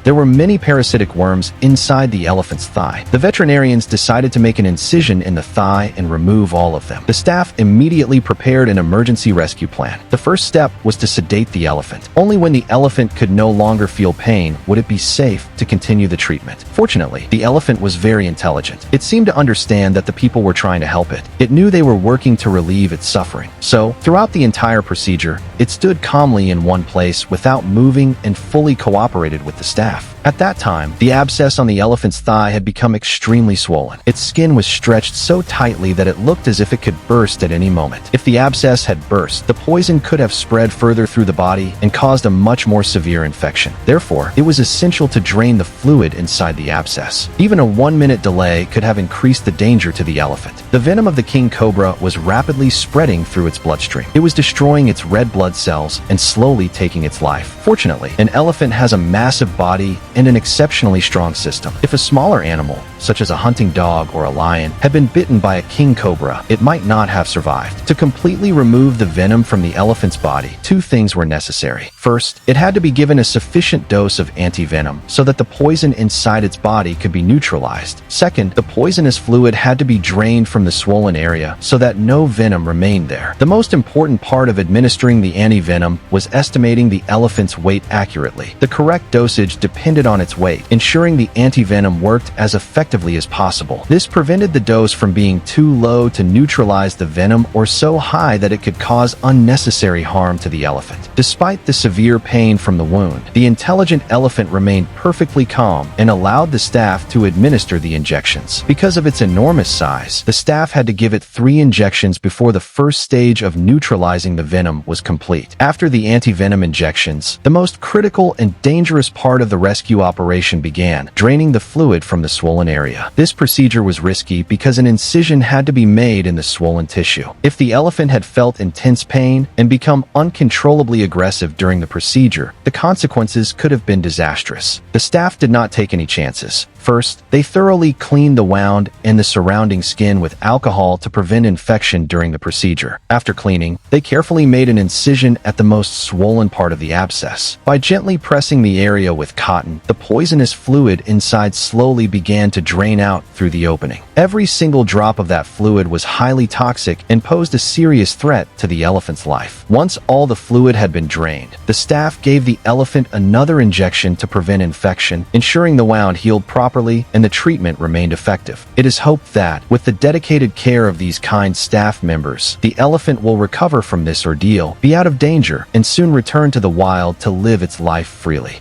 There were many parasitic worms inside the elephant's thigh. The veterinarians decided to make an incision in the thigh and remove all of them. The staff immediately prepared an emergency rescue plan. The first step was to sedate the elephant. Only when the elephant could no longer feel pain would it be safe to continue the treatment. Fortunately, the elephant was very intelligent. It seemed to understand that the people were trying to help it. It knew they were working to relieve its suffering. So, throughout the entire procedure, it stood calmly in one place without moving and fully cooperated with the staff. At that time, the abscess on the elephant's thigh had become extremely swollen. Its skin was stretched so tightly that it looked as if it could burst at any moment. If the abscess had burst, the poison could have spread further through the body and caused a much more severe infection. Therefore, it was essential to drain the fluid inside the abscess. Even a 1-minute delay could have increased the danger to the elephant. The venom of the king cobra was rapidly spreading through its bloodstream. It was destroying its red blood cells and slowly taking its life. Fortunately, an elephant has a massive body and an exceptionally strong system. If a smaller animal, such as a hunting dog or a lion, had been bitten by a king cobra, it might not have survived. To completely remove the venom from the elephant's body, 2 things were necessary. First, it had to be given a sufficient dose of anti-venom so that the poison inside its body could be neutralized. Second, the poisonous fluid had to be drained from the swollen area so that no venom remained there. The most important part of administering the anti-venom was estimating the elephant's weight accurately. The correct dosage depended on its weight, ensuring the anti-venom worked as effectively as possible. This prevented the dose from being too low to neutralize the venom or so high that it could cause unnecessary harm to the elephant. Despite the severe pain from the wound, the intelligent elephant remained perfectly calm and allowed the staff to administer the injections. Because of its enormous size, the staff had to give it 3 injections before the first stage of neutralizing the venom was complete. After the anti-venom injections, the most critical and dangerous part of the rescue operation began, draining the fluid from the swollen area. This procedure was risky because an incision had to be made in the swollen tissue. If the elephant had felt intense pain and become uncontrollably aggressive during the procedure, the consequences could have been disastrous. The staff did not take any chances. First, they thoroughly cleaned the wound and the surrounding skin with alcohol to prevent infection during the procedure. After cleaning, they carefully made an incision at the most swollen part of the abscess. By gently pressing the area with cotton, the poisonous fluid inside slowly began to drain out through the opening. Every single drop of that fluid was highly toxic and posed a serious threat to the elephant's life. Once all the fluid had been drained, the staff gave the elephant another injection to prevent infection, ensuring the wound healed properly and the treatment remained effective. It is hoped that, with the dedicated care of these kind staff members, the elephant will recover from this ordeal, be out of danger, and soon return to the wild to live its life freely.